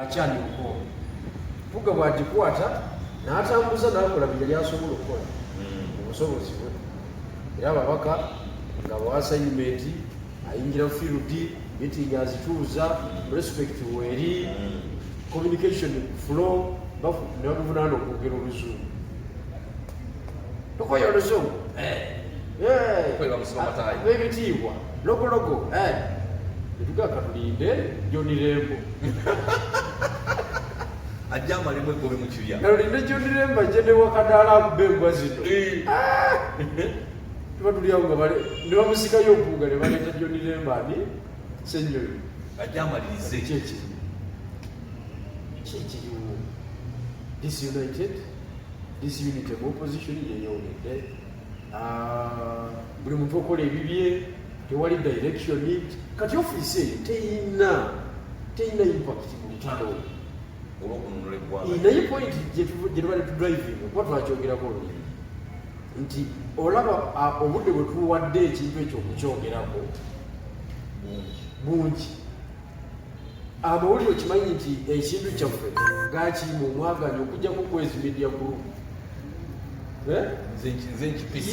akyali uko puga bwagikwata n'atambuza n'akola bye yali asobola okukola obusobozi bwe era ababaka nga bawa assignment ayingira field meeting azituuza respect weri communication flow ne bamuvunaana okwogera oluzungu tokoya oluzungu ebitiibwa logologo etugaaka tulinde John Rembo ajama limwe gobe mu kibya nalinde John Rembo ajje ne wakadaala akube engwa zino tuba tuli awo nga ne bamusikayo okuuga ne baleeta John Rembo ani senyoyo ajamalirize kyekiriwo disunited disunity of opposition yeyawulidde buli muntu okola ebibye tewali direction kati ofiisi eyo teyina impact mu lutalo naye point gye tubale tudriving kuba twakyogerako olulimi nti olaba obudde bwe tuwadde ekintu ekyo okukyogerako bungi amawulire okimanyi nti ekintu kyaffe gakiima omwaganya okujjako kwezi media group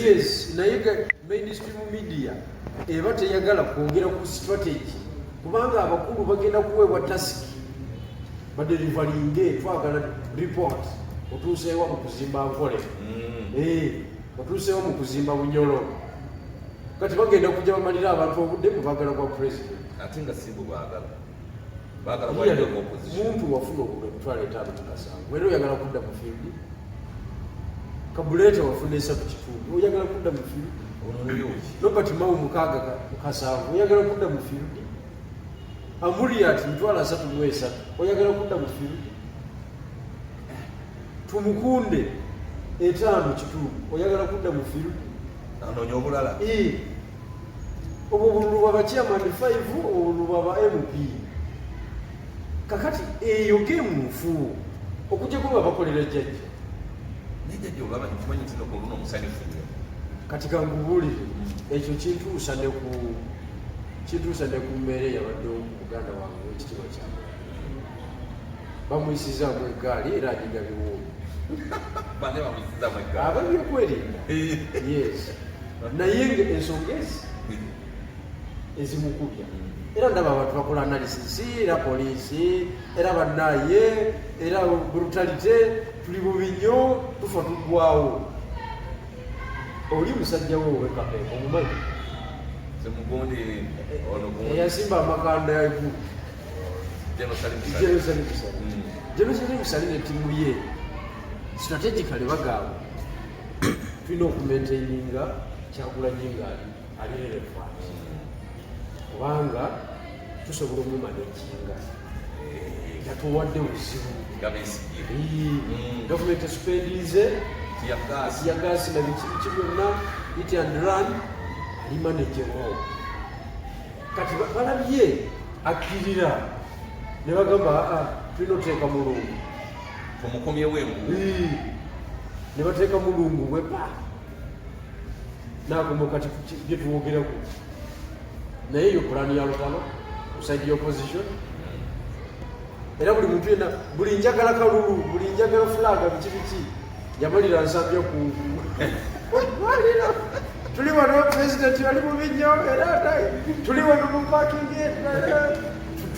yes naye mainstream media eba teyagala kwongera ku strategy kubanga abakulu bagenda kuweebwa task badelivalinge twagala report otuuseewo mu kuzimba nkole otuuseewo mu kuzimba bunyolo kati bagenda kujja bamalira abantu obudde bwebagala kwa president ate nga sibu baagala muntu wafuna obulwe emitwalo 5 mu Kasanvu era oyagala kudda mu field Kabuleta wafuna 3 kitundu oyagala kudda mu field Robert Mawu mukaaga mu Kasanvu oyagala kudda mu field Amuriat mitwalo 3 oyagala kudda mu field Tumukunde 5 kitundu oyagala kudda mu field anonyo obulala obululu bwa chairman 5 obululu bwa MP kakati eyo gemufu okujja kuba bakolera jjajja nijjajja olaba nkimanyi nti nokuno omusanifu kati kangubulire ekyo kintuusa ne ku mmere yabadde omuganda wange ekitiibwa kyange bamuyisizaamu eggaali era agigabiwo ababyekwerinda yes naye ensonga ezimukubya era ndaba abantu bakola analysis era poliisi era bannaye era brutalite tuli bubi nnyo tufa tuggwawo oli musajja we owekapeeko omumanyi eyasimba amakanda yagu Jerusalem Musali ne ttiimu ye strategically bagamba tulina okumaintaininga Kyagulanyi nga ali relevant kubanga tusobola omumanaginga yatuwadde buzibu gavumenti esupendinze tiyagasi na biki byonna it and run ali manageable kati balabye akkirira ne bagamba tulina oteeka mulungu tumukomyewengu ne bateeka mulungu wepa nagomo kati byetuwogerako naye eyo pulaani ya lutalo kuside opposition era buli muntu yena buli njagala kalulu buli njagala fulaga biki yamalira nsambya ku tuli wano president ali mu binyo era tuli wano mu parking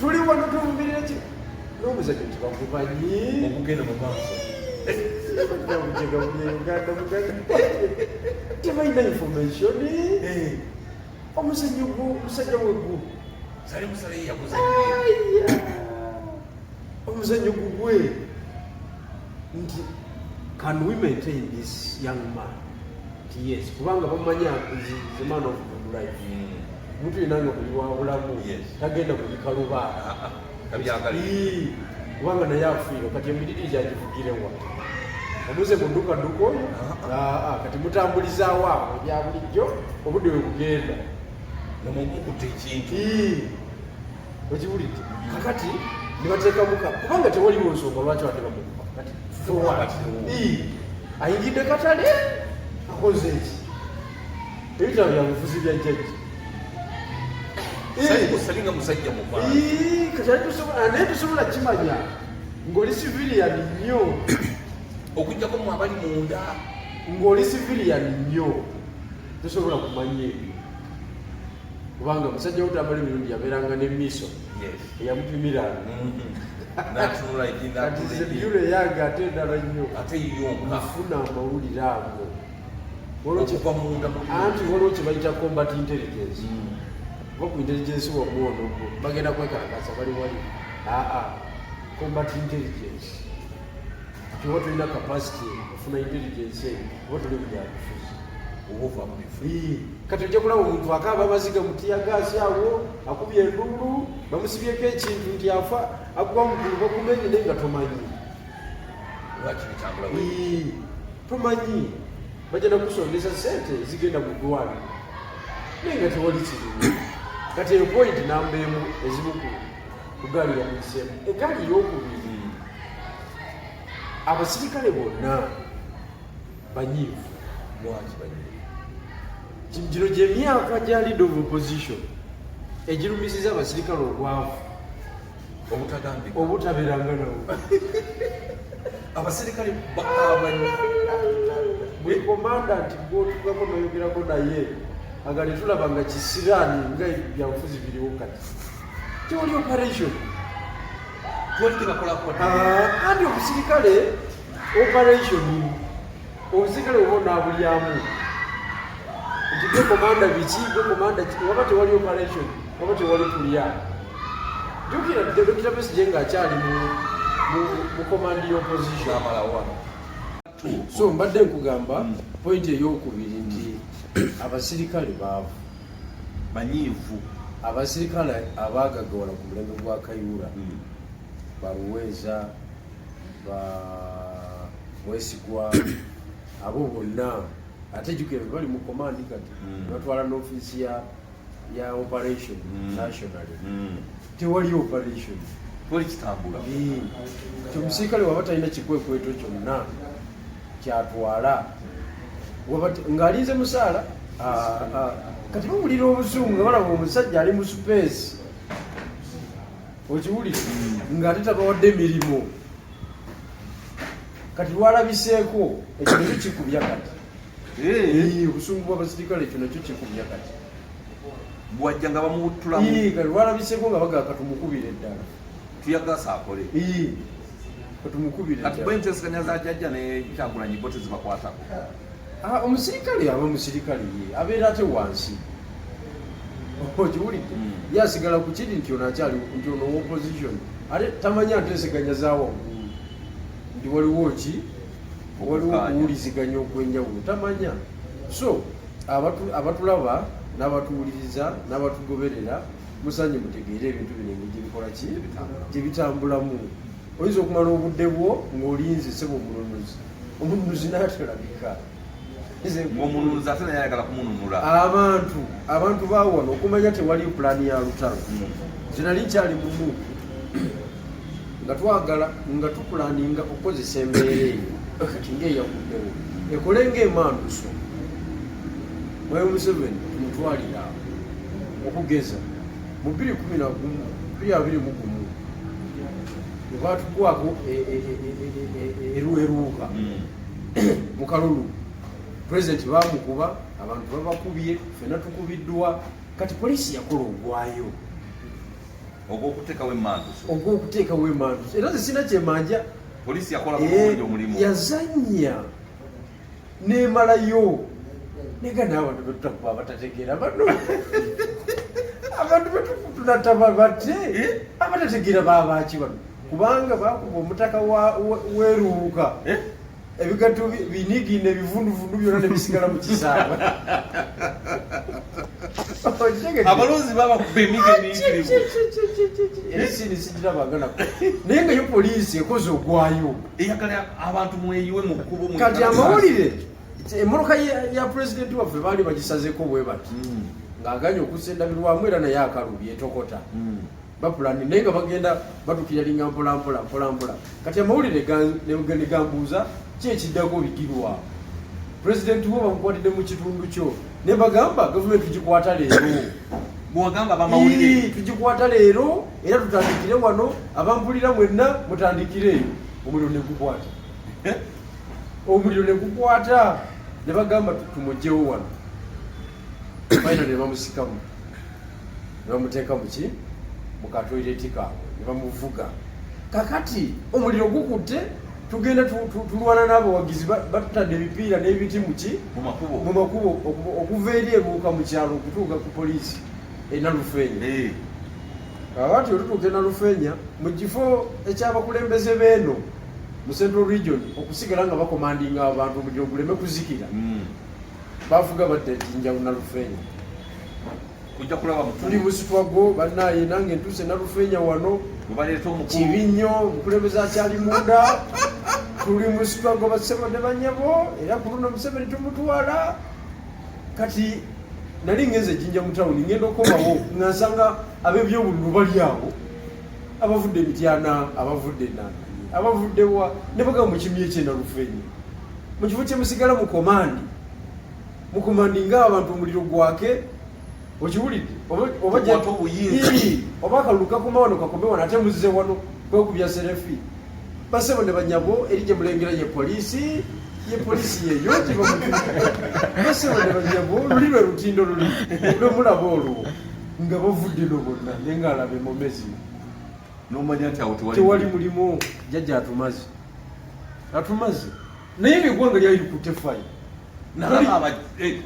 tuli wano tumumbirira ki n'omuzadde tibakumanyi okugenda mu maaso Uganda tebalina information omusajja weggu omuzannyo gugwe nti can we maintain this young man nti yes kubanga bamanya the man of good life muntu yenanga kuliwa bulamu tagenda kubikaluba kubanga naye afiire kati emiriri gyagivugirewa omuze kundukanduka oyo kati mutambulizaawo awo ebya bulijjo obudde bwe bugenda nomukutte ekintu okiwulidde kakati ne bateekamuka kubanga tewaliwo nsonga lwaki wadde bamukuba kati ayingidde katale akoze eki ebitabo byabufuzi bya jjajja salinga musajja mukwana kati tusobola kimanya ng'oli civilian nnyo okujjako mu abali munda ng'oli civilian nnyo tosobola kumanya ebyo kubanga musajja wotambala emirundi yabeeranga n'emiso eyamupimiranga kati sebyulo eyange ate endala nnyo nafuna amawulire ago anti waliwo kye bayita combat intelligence oba ku intelligence wamwono bagenda kwekalakasa bali wali combat intelligence kiwa tulina capacity okufuna intelligence eyo oba tuli mubyabufuzi kati ojja kulaba omuntu akaaba amaziga mutiya gaasi awo akubye endulu bamusibyeko ekintu nti afa akuba mugulu bakumenye naye nga tomanyi tomanyi bajja kusondesa sente zigenda mu ddwaliro naye nga tewali kirimu kati eyo point namba emu ezimu ku gaali yamuyiseemu egaali ey'okubiri abasirikale bonna banyiivu gino gyemyaka gya lead of opposition egirumisiza abasirikale obwavu obutabeeranga nawo abasirikale buli commandant gwotukako noyogerako naye aga netulaba nga kisiraani nga byanfuzi biriwo kati tewali operation andi obusirikale operation obusirikale obonabulyamu nti gwe komanda biki gwe komanda waba tewali operation waba tewali kulya jukira Dr. Besigye ng'akyali mu komandi y'opposition so mbadde nkugamba point ey'okubiri nti abasirikale baavu banyiivu abasirikale abaagagawala ku mulembe gwa Kayihura baluweeza Mwesigwa abo bonna ate jukira bali mu komandi kati batwala n'ofiisi ya operation nationally tewali operation tewali kitambula omusirikale waba talina kikwekweto kyonna kyatwala ng'alinze musaala kati bawulira obuzungu nga balaba omusajja ali mu space okiwulire ng'ate tabawadde emirimu kati lwalabiseeko ekyo nakyo kikubya kati obusungu bw'abasirikale ekyo nakyo kikubya kati bwajja nga bamutulamu kati lwalabiseeko nga bagaa katumukubire eddala tuyagasa akole katumukubire kati bwenteeseganya za jjajja ne Kyagulanyi bo tezibakwatako omusirikale aba musirikale ye abeera ate wansi okiwulidde yasigala ku kiri nti ono akyali nti ono opposition ate tamanya nteeseganya za waggulu nti waliwo ki waliwo okuwuliziganya okwenjawulo tamanya so abatulaba n'abatuwuliriza n'abatugoberera musanye mutegeere ebintu bino engeri gyebikola ki gyebitambulamu oyinza okumala obudde bwo ng'olinze sebo omununuzi n'atalabika omununuzi ate naye ayagala kumununula abantu baawano okumanya tewali pulaani ya lutalo zinali nkyali mumu nga twagala nga tupulaninga okukozesa embeera eyo kati ngaeyaguddewo ekole ng'emanduso Mwai Museveni tumutwalira okugeza mu 2021 nebatugwako eruuka mu kalulu pulezidenti bamukuba abantu babakubye fena tukubiddwa kati poliisi yakola ogwayo ogw'okuteekawo emanduso era zisina kyemanja poliisi yakola bulungi omulimu yazanya nemalayo nega n'abantu betutakuba abatategeera bano abantu betunataba bate abatategeera babaki bano kubanga bakuba omutaka weruuka ebigatto binigi nebivunduvundu byonna nebisigala mu kisaawe abalonzi babakuba emige emiyitirivu esini sigirabaganako naye nga yo poliisi ekoze ogwayo eyagala abantu mweyiwe mu kkubo kati amawulire emmotoka ya pulezidenti waffe baali bagisazeko bwe bati ng'aganya okusendabirwamu era naye akalubye etokota bapulani naye nga bagenda batukiralinga mpolampola kati amawulire negambuuza ki ekiddako bigirwa pulezidenti wo bamukwatidde mu kitundu kyo ne bagamba gavumenti gikwata leero Mwagamba abamawulire tugikwata leero era tutandikire wano abampulira mwenna mutandikire omuliro ne gukwata omuliro ne gukwata ne bagamba tumugyewo wano bayina ne bamusikamu ne bamuteeka muki mu katoireti kaabwe ne bamuvuga kakati omuliro gukutte tugenda tulwana n'abawagizi batutadde ebipiira n'ebiti muki mu makubo okuva eri ebuuka mu kyalo okutuuka ku poliisi enalufeenya kakati otutuuka enalufeenya mu kifo ekyabakulembeze beeno mu Central Region okusigala nga bakomandinga abantu omuliro guleme kuzikira bavuga badde Jinja Nalufeenya kujja kulaba tuli musitwago bannaye nange ntuse Nalufeenya wano mubaleeta omukulu Kibinyo mukulembeze akyali munda tuli musitwago basebonde banyabo era ku luno Museveni tumutwala kati nali ngeze Jinja mu town ngenda okomawo ngansanga ab'ebyobululu bali awo abavudde Mityana abavudde nana abavuddewa ne bagamba mu kimi ekyenda Lufeenya mu kifo kye musigala mu komandi ng'abantu omuliro gwake okiwulidde oba akalulu kakoma wano kakome wano ate muzze wano kwekubya serefi basebo ne banyabo eri gye mulengera ye polisi yeyo basebo ne banyabo luli lwe lutindo luli lwe mulaba olwo nga bavudde no bonna naye ng'alaba emomezi nomanya nti awo tewali mulimu jjajja atumaze naye ng'eggwanga lyali likutte fayi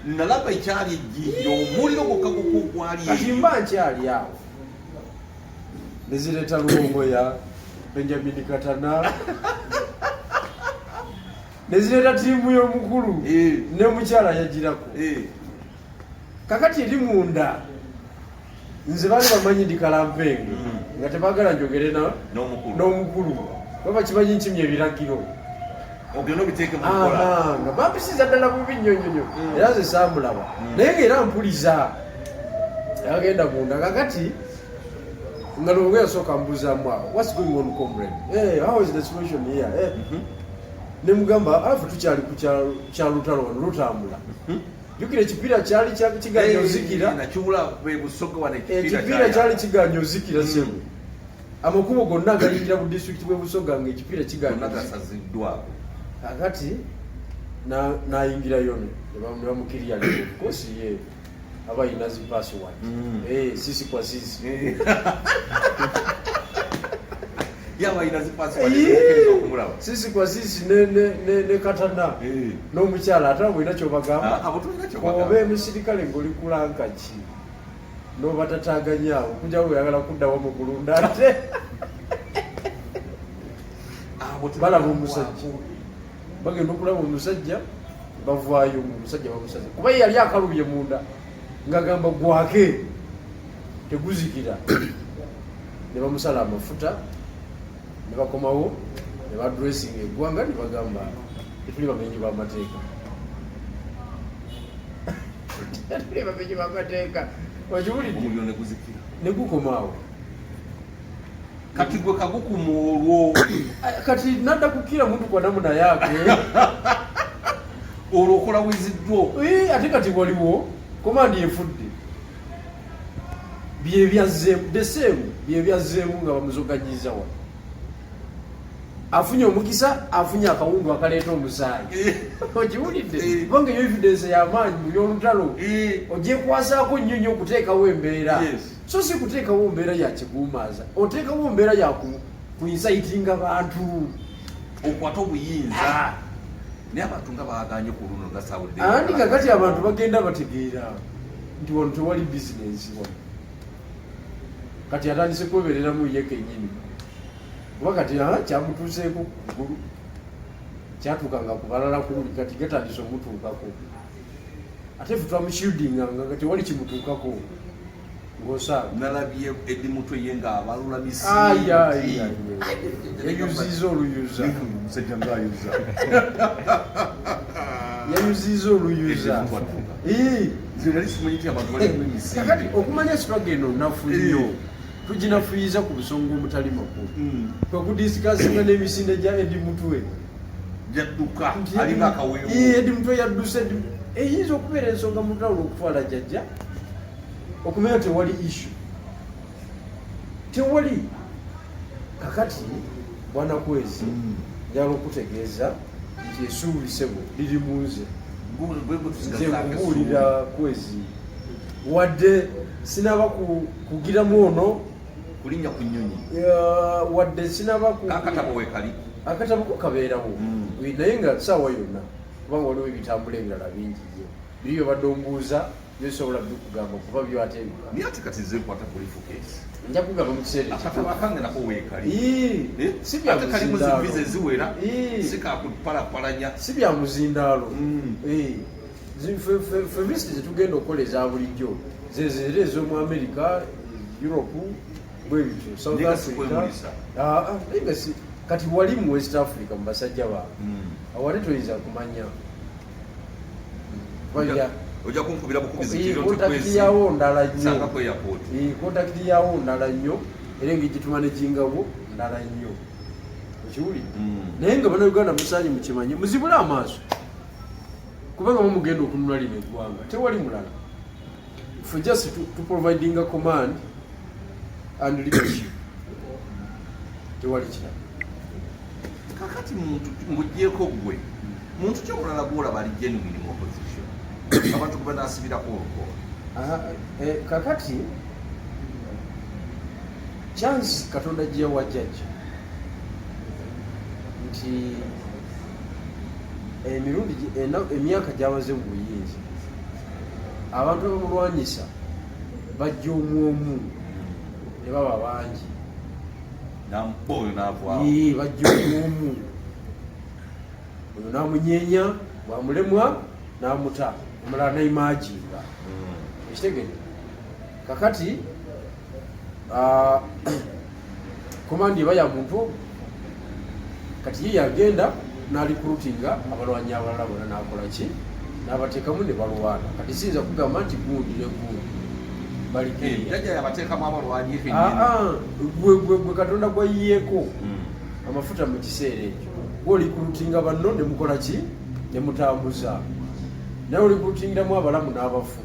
nalaba ekyali ejjinja omuliro gwokka gwali kati mba nkyali awo nezireeta Luwongoya Benjamin Katana nezireeta ttiimu y'omukulu ne mukyala yagirako kakati eri munda nze baali bamanyi ndi kalampenge nga tebaagala njogere n'omukulu baba kimanyi nkimya ebiragiro ogenda obiteeke mu nkola nga bampisiza ddala bubi nnyonyonyo era nze saamulaba naye ngaera mpuliza yagenda munda kakati nga Luwongo yasooka mbuuzaamu awo what's going on comrade how is the situation here ne mugamba afe tukyali ku kyalutalo wano lutambula jukira ekipiira kyali kiganya ozikira ekipiira kyali kiganya ozikira semu amakubo gonna agayingira mu disitulikiti bwe Busoga ng'ekipiira kiganyasaziddwa kakati nayingirayo ne bamukirya leo kosi ye abayina zi password sisi kwa sisi yabayina zi password okumulaba sisi kwa sisi ne Katana n'omukyala ate bwina kyobagamba oba emisirikale ng'oli kulanka ki n'obatataganyaawo kujja weyagala kuddawo mu kulunda ate balaba omusajja bagenda okulaba omusajja bavaayo omusajja bamusajja kuba yali akalubye munda ng'agamba gwake teguzikira ne bamusala amafuta ne bakomawo ne badressinga eggwanga ne bagamba tetuli bamenyi b'amateeka tetuli bamenyi b'amateeka okiwulidde ne gukomaawo kati gwe kagukuma olwo kati nadda kukira muntu kwa namuna yake olwo okola wiziddwo ate kati waliwo komandi efudde byebyazeemu nga bamuzoganyiza wa afunye omukisa afunye akawundu akaleeta omusaayi okiwulidde kubanga eyo evidence y'amaanyi mu byolutalo ogyekwasako nnyo nnyo okuteekawo embeera so si kuteekawo mbeera yakiguumaaza oteekawo mbeera yakuyisaitinga bantu okwata obuyinza naye abantu nga baganye ku luno gasawulidde andi kakati abantu bagenda bategeera nti wano tewali bizinensi wano kati atandise kwebereramu ye kennyini kuba kati kyamutuuseeko kugulu kyatuukanga ku balala kuli kati gatandise omutuukako ate fe twamushieldinganga nga tewali kimutuukako ng'osaaga nalabye eddi mutwe ye ng'abalula yayuziiza oluyuza musajja ng'ayuza yayuziiza oluyuza nali simanyi nti abantu balimu emisinde kakati okumanya sitwaga eno nafu nnyo tuginafuyiza ku busonga omutali makulu kwekudisikasinga n'emisinde gya edi mutwe jadduka alinga akaweewo edi mutwe yadduse eyinza okubeera ensonga mutawula okutwala jjajja okumanya tewali issue tewali kakati bwana Kwezi njala okutegeeza nti esuubisebo liri mu nze nkubuulira Kwezi wadde sinaba kugiramu ono kulinnya ku nnyonyi wadde sinaba akatabo wekali akatabo ko kabeerawo naye nga saawa yonna kubanga waliwo ebitambula ebirala bingi nnyo biri byobadde ombuuza byosobola bikugamba kuba byo ate naye ate kati nze nkwata polifu keesi nja kugamba mu kiseera akatabo akange nako weekali ate kalimu ziviza eziwera sikakupalapalanya si bya muzindaalo ffe visiti zetugenda okukola eza bulijjo zezera ez'omu America, Europe, bwe bityo South Africa. Kati wali mu West Africa mu basajja baabwe awali toyinza kumanya ojja kunkubira bukubizi kontakiti yawo ndala nnyo kontakiti yawo ndala nnyo era engigituma ne jingabo ndala nnyo okiwulidde naye nga bannayuganda musaanye mukimanyi muzibule amaaso kubanga mumugenda okununula lino eggwanga tewali mulala for just to providing a command and leadership tewali kirala kakati ng'oggyeko gwe muntu kyomulala gwolaba ali genuine mu opposition abantu kuba nasibirako olukoba kakati chance Katonda gye yawa jjajja nti emirundi emyaka gy'amaze mu buyinza abantu abamulwanyisa bajja omu ne baba bangi oyo navaawo bajja omu oyo namunyeenya bwamulemwa namuta omulala naimaginga ekitegere kakati komandi eba ya muntu kati ye yagenda n'alikulutinga abalwanyi abalala bona n'akola ki n'abateekamu ne balwana kati siyinza kugamba nti gundi ne gundi jajja yabateekamu abalwanyi gwe Katonda gwayiyeeko amafuta mu kiseera ekyo gwe olikulutinga banno ne mukola ki ne mutambuza naye olikulutingiramu abalamu n'abafu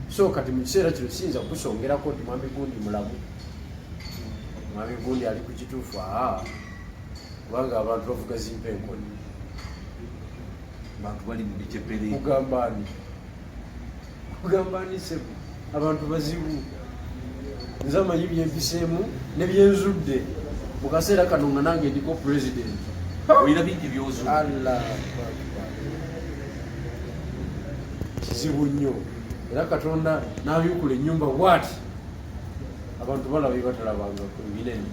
so kati mu kiseera kino siyinza kusongerako nti mwami gundi mulamu mwami gundi ali ku kituufu kubanga abantu bavuga zimpa enkoni abantu bali mu bicepere kugambani sebo abantu bazibu nze amanyi byempiseemu ne byenzudde mu kaseera kano nga nange ndiko president olina bingi byozudde kizibu nnyo era Katonda n'abyukula ennyumba bwati abantu balaba batalabangako ebinene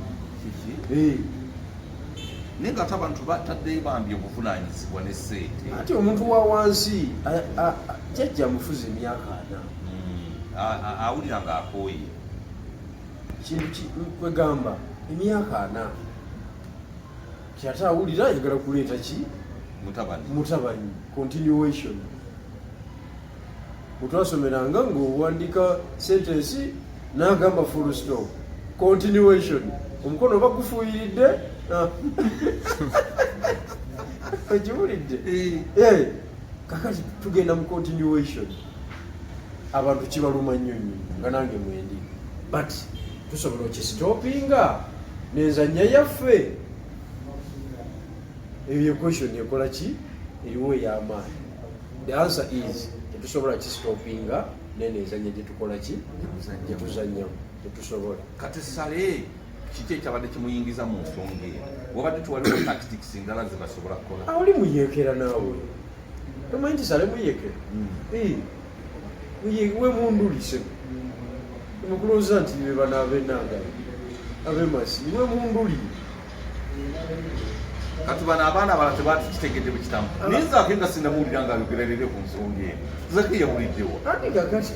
naye nga ate abantu bataddeyo bambi obuvunaanyizibwa ne ssente ate omuntu wa wansi jjajja amufuza emyaka 4 awulira nga akooye kintu kwegamba emyaka 4 kyate awulira ayagala kuleeta ki mutabanyi continuation mutwasomeranga ng'owandiika sentensi n'agamba full stop continuation omukono oba gufuuyiridde okiwulidde kakati tugenda mu continuation abantu kibaluma nnyo nnyo nga nange mwendi but tusobola okisitopinga n'enzannya yaffe eyo question ekola ki eriwo ey'amaanyi the answer is tetusobola kisitopinga nenenzanya gyetukola ki gyetuzanyamu tetusobola kati sale kiki ekyabadde kimuyingiza mu nsonga eno wabadde tuwaliwo tactics ndala zebasobola kukola oli muyeekera naawe tomanyi nti sale muyeekera we mundulise mukulowooza nti bebana abenangayo abemasi we munduli kati bano abaana abala tebatikitegedde bwekitamu naye zaake nga sinamuwulira nga ayogererere ku nsonga eno zaake yabuliddewo ati kakati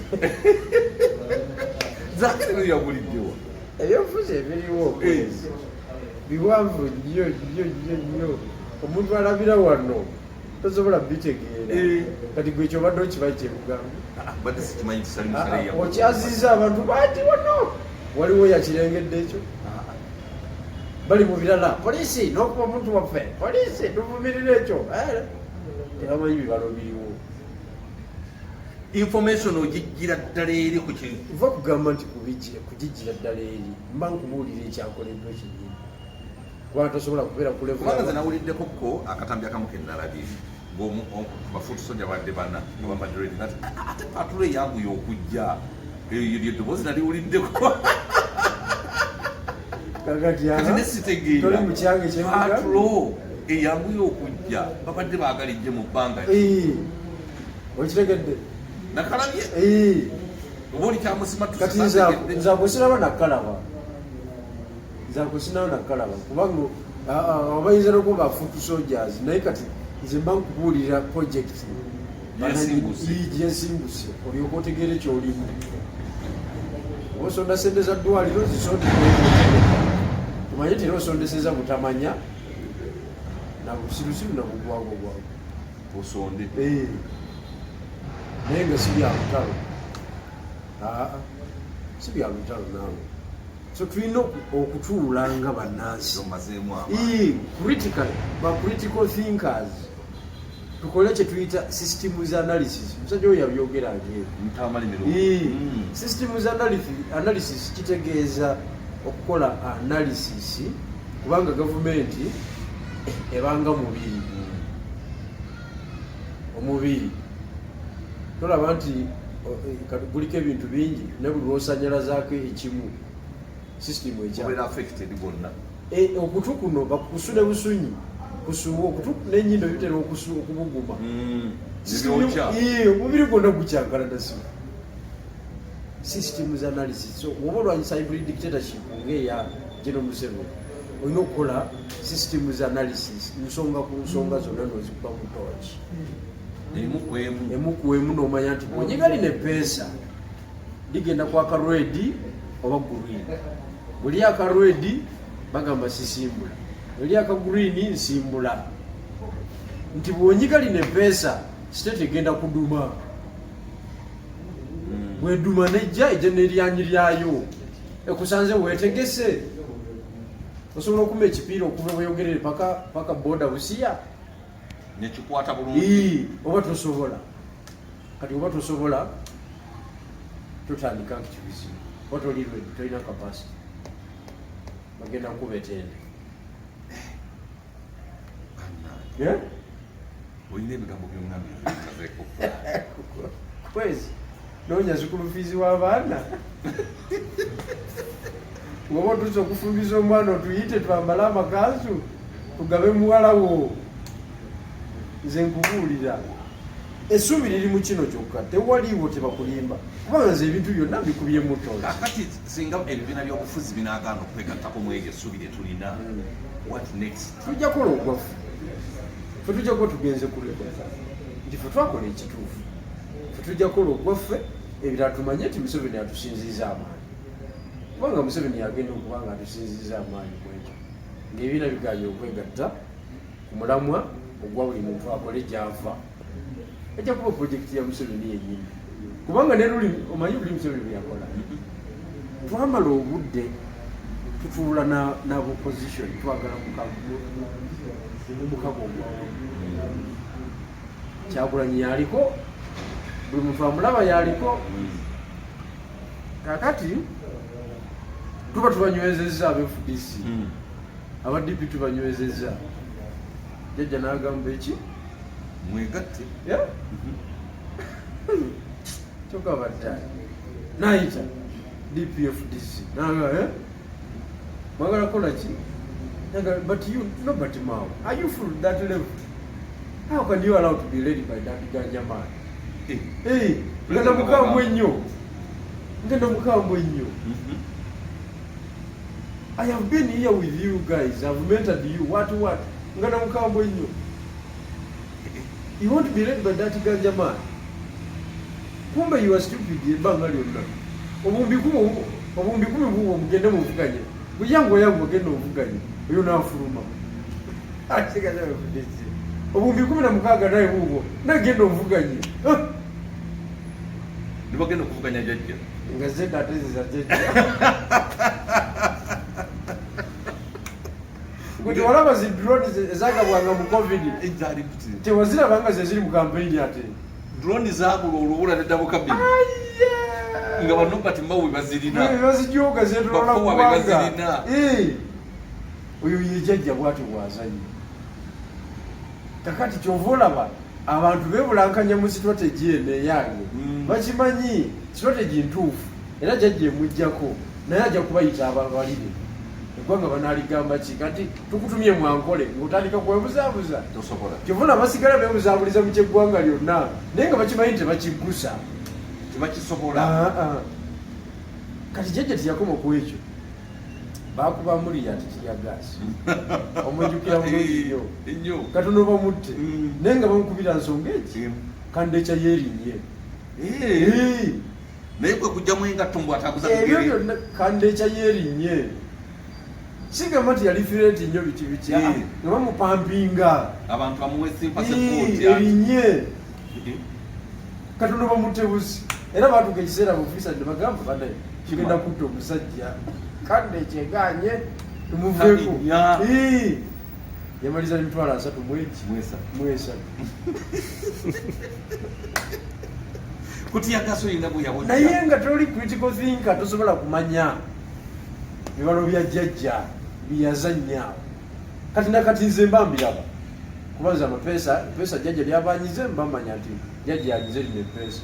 zaake rero yabuliddewo ebyobufuzi ebiriwo biwanvu nnyo nnyo nnyo nnyo omuntu alabira wano tosobola bitegeera kati gwe kyobadde okibayi kyekugamba badde sikimanyi kisali okyaziza abantu bati wano waliwo yakirengedde ekyo bali mu birala poliisi n'okuba omuntu waffe poliisi tuvumirira ekyo tebamanyi bibalo biriwo information ogijjira ddala eri ku kintu nva kugamba nti kugijjira ddala eri mba nkubuulira ekyakoleddwa ekinyini kubanga tosobola kubeera kubanga nze nawuliddeko ko akatambi akamu kennalabye bafuutu soja badde bana abamadred nati ate patulo eyanguye okujja eryo ddoboozi naliwuliddeko kati nesitegeera patulo eyanguye okujja babadde bagalijje mu bbanga okitegedde nakalabye oba oli kyamusima kati nzakusiraba nakalaba nzakusinawo nakalaba kubanga abayinza nokuba bafuutu soldiers naye kati nze mba nkubuulira project gyesimbuse olyoka otegeere kyolimu oba osonda sente za ddwaliro zisondeeeka tumanye tera osondeseza butamanya na busirusiru na bugwago gwago osonde naye nga si byalutalo si byalutalo naawe so tulina okutuula nga bannansi critical thinkers tukole kye tuyita systems analysis musajja oyo yabyogera ajeeru systems analysis kitegeeza okukola analysis kubanga gavumenti ebanga omubiri tolaba nti guliko ebintu bingi ne buli lwosanyalazaako ekimu system okutu kuno bakusune busunyi kusuwa okutu n'ennyindo bitera okubuguma omubiri gwonna gukyankalanasi systems analysis so woba olwanyisa hybrid dictatorship ngaeya General Museveni olina okukola systems analysis nsonga ku nsonga zonna nozikuba mu toki emukuwemu n'omanya nti bwonyigali ne peesa ligenda kwaka redi oba green buli aka redi bagamba sisimbula buli aka green nsimbula nti bwonyigali ne peesa state egenda kuduma bweduma nejja ejja n'eryanyi lyayo ekusanze weetegese osobola okuma ekipiira okuva bweyogerere paka boda busiya nekikwata bulungi oba tosobola kati oba tosobola tutandika nkikibizibu oba tolirwe tolina capacity bagenda nkuba etende olina ebigambo byongambiazeeko kwezi noonya zikulu fiizi w'abaana woba otuse okufumbiza omwana otuyite twambale amakanzu tugabe muwalawo nze nkubuulira essuubi liri mu kino kyokka tewaliiwo tebakulimba kubanga nze ebintu byonna mbikubye mutola akati singa ebibiina byobufuzi binagaana okwegattako mu eryo essuubi lye tulina what next tujja kola ogwaffe fe tujja kuba tugenze kuleka nti fe twakola ekituufu fe tujja kola ogwaffe ebirala tumanye nti Museveni atusinziiza amaanyi kubanga Museveni yagenda okuba nga atusinziiza amaanyi kwekyo ngaebiina biganye okwegatta ku mulamwa ogwa buli muntu akole gyava ejja kuba projekiti ya Museveni yennyini kubanga omanyi buli Museveni bweyakola twamala obudde tutuula n'abopposition twagala mukago Kyagulanyi yaliko buli muntu amulaba yaliko kakati tuba tubanywezezza aba-FDC aba-DP tubanywezezza jjajja n'agamba eki mwegatte kyokka baddaali nayita DPFDC naga mwagala kukola ki but you nobody Mao are you full that level how can you allow to be led by that ganja man ngenda mukambwe nnyo I have been here with you guys. I've mentored you. What? Ngana mukambwe nnyo. You want to be led by that ganja man? Kumbe you are stupid. Ebanga lyonna. Obumbi kumi buwo mugende muvuganye. Buyango mugende muvuganye. Oyo nafuluma. Ateganya kudezi. Obumbi 16 naye buwo. Nagende muvuganye. Nibagenda kuvuganya jjajja. Ngazenda atezeza jjajja. Kuti walaba zi drone ezagabwanga mu COVID tewazirabanga ze ziri mu campaign ate drone zaagula olubula neddabuka bbiri nga banobati mbawe bazirina bazijoga zetolola kubanga oyo yejjajja bwati bwazanyi kakati kyova olaba abantu bebulankanya mu strategy eno eyange bakimanyi strategy ntuufu era jjajja emujjako naye ajja kubayita ababalire eggwanga banaligamba ki kati tukutumye mwankole ng'otandika kwebuzaabuza kyovuna basigala bebuzaabuliza mu kyeggwanga lyonna naye nga bakimanyi tebakiggusa tebakisobola kati jjajja teyakoma ku ekyo bakuba muliya tikirya gaasi omujjukira bulungi nnyo katono bamutte naye nga bamukubira nsonga eki kandeca yeerinye naye kwe kujjamu engatto mbw ataguza ebyo byonna kandeca yeerinye sigamba nti yali fireti nnyo biti nga bamupampinga abantu bamuwe simpase erinye katono bamutte busi era batuuka ekiseera bufisa nebagamba banaye kigenda kutta omusajja kandi ekyeganye tumuveeko yamaliza emitwalo 3 mwesa naye nga toli critical thinker tosobola kumanya bibalo bya jjajja byazannyawo kati nakati nze mbambiraba kubaza amapesa jjajja lyabanyize mbamanya nti jjajja yanyize lino epesa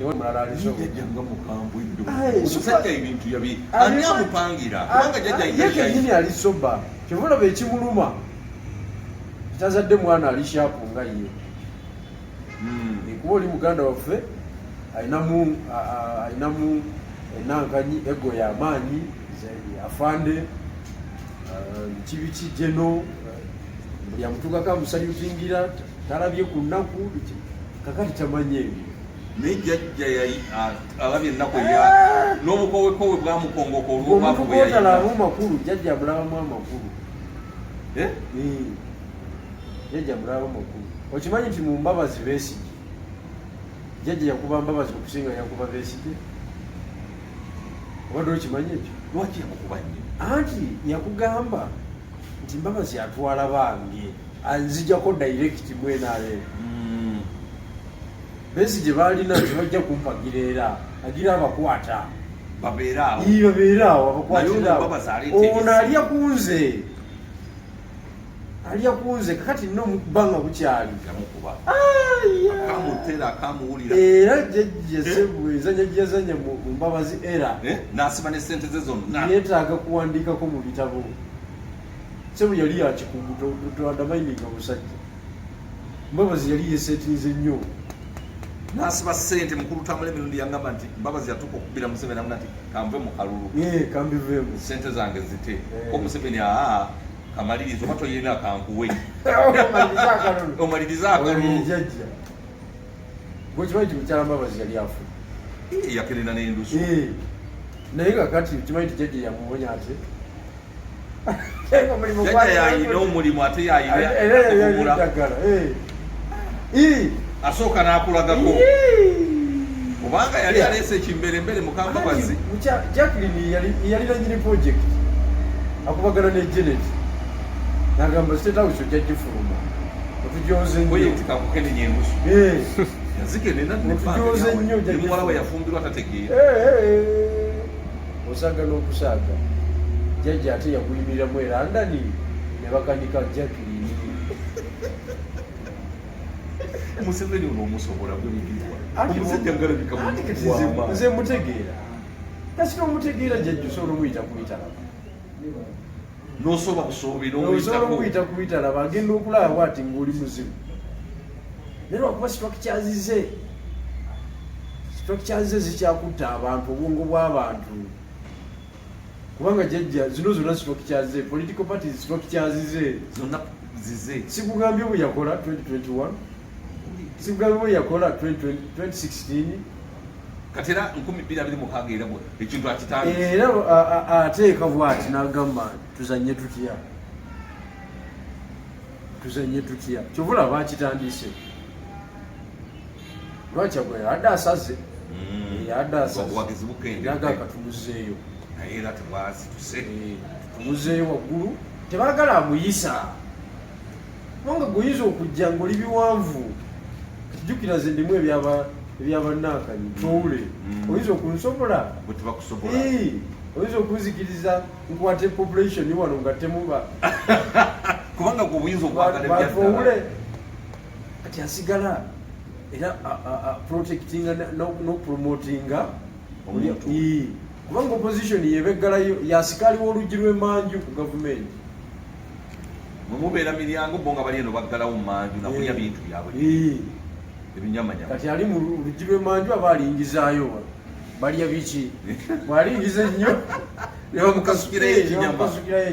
mulala alisoyekenyini alisoba kyovulaba ekimuluma kitazadde mwana alishapu nga ye kuba oli muganda waffe ayinamu enankanyi ego y'amaanyi afande kibiki jeno buli amutugako amusalutingira talabye ku nnaku kakati tamanye ebyo naye jjajja alabye ennaku n'obukowekowe bwamukongoka olwobwakubotalamu makulu jjajja amulabamu amakulu jjajja amulabamu amakulu okimanyi nti mu mbabazi Besigye jjajja yakuba mbabazi okusinga yakuba Besigye obadde okimanyi ekyo lwaki yamukuba nnyo anti yakugamba nti mbabazi atwala bange anzijjako direct mwenaale Besigye balina tebajja kumpagira era agira abakwata babeeraawo ono alya kunze kakati nno mukubanga bukyali era jjajja sebwezanya gyazanya mu mbabazi era n'asiba ne ssente ze zonna yeetaaga kuwandiikako mu bitabo sebu yali yakikugu toandamaininga musajja mbabazi yali yesetinze nnyo n'asiba ssente mukulu tambula emirundi yangamba nti mbabazi yatuuka okubira Museveni amuga nti kanve mu kalulu kambiveemu ssente zange zite ko Museveni kamalirizo oba toyina kankuwe omaliriza akalulu jjajja gwekimanyi ti mukyala mbabazi yali afu yakenera n'endusu naye kakati kimanyi ti jjajja yamuwonya ate jjajja yayina omulimu ate yayina ddagala asooka n'akulagako kubanga yali aleese ekimberembere mukambabazi Jacqueline yalina nyini project akubagana ne Janet nagamba state house ojja gifuluma otujoze nnyoyetikakukenenya engusu yazikenena nemuwala we yafumbirwa tategeera osaaga n'okusaaga jjajja ate yakuyimiriramu erandani ne bakanika Jacqueline Museveni ono omusobola omusajja ngalabika nze mutegeera kasita omutegeera jjajja osobola omuyita kubitalaba n'osobola osobola omuyita kubitalaba agenda okulaba bwati ng'oli muzibu naye lwakuba structures zikyakutta abantu obwongo bw'abantu kubanga jjajja zino zonna structures political parties structures zonna zize sikugambye bwe yakola 2021 sikugambye yakola 2016 katera 2026 era ekintu akitangiza era ateeka bwati n'agamba tuzanye tutya kyovula bakitandise lwakyagwe adde asaze naga akatumuzeeyo naye era tebwazituse tutumuzeeyo waggulu tebagala amuyisa kubanga guyinza okujja ng'oli biwanvu kijukira zindimu ebyabanakanyi towule oyinza okunsobola oyinza okunzikiriza nkwate population wano nga temuba kubanga kubuyinza okwagala kati asigala era protectinga nopromotinga kubanga opposition yebeggalayo yasikali w'oluggi lw'emanju ku gavumenti mwemubeera miryango bo nga bali eno baggalawo mu manju nakulya bintu byabwe ebinyamanya kati ali mu luggi lw'emanju aba alingizaayo balya biki bwalingiza ennyo nebamukasukirayo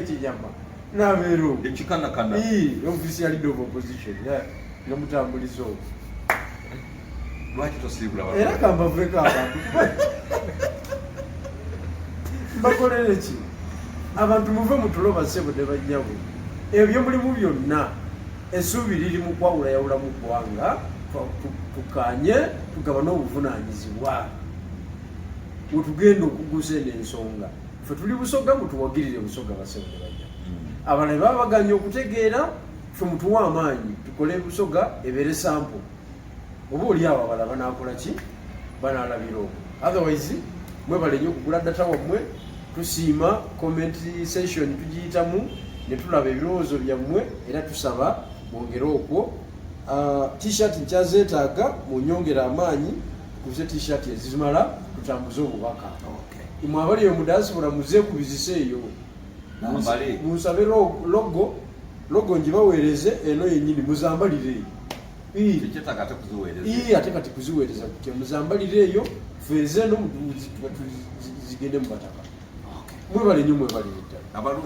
ekinyama nabeero ekikanakana official leader of opposition ngamutambuliza okwo lwaki tosiibula era kambaveko abantu mbakolere ki abantu muve mutuloba ssebo ne banyabwe ebyo mulimu byonna essuubi liri mu kwawulayawula mu ggwanga tukanye tugaba n'obuvunaanyizibwa wetugenda okugusa eno ensonga ffe tuli busoga mutuwagirire busoga bassebo ne banyabwe abalala baba baganye okutegeera ffe mutuwe amaanyi tukole busoga ebeere sampo oba oli abo abalala banaakola ki banaalabira okwo otherwise mwebale nnyo okugula data wammwe tusiima comment session tugiyitamu ne tulaba ebirowoozo byammwe era tusaba mwongere okwo t-shirt nkyazeetaaga munyongera amaanyi tukuze t-shirt ezimala tutambuze obubaka imwe abali eyo mu diaspora muzeekubizise eyo munsabe logo ngibaweereze eno yennyini muzambalire ate kati kuziweereza kutya muzambalire eyo feeze no zigende mu bataka mwebale nnyo mwebalire ddala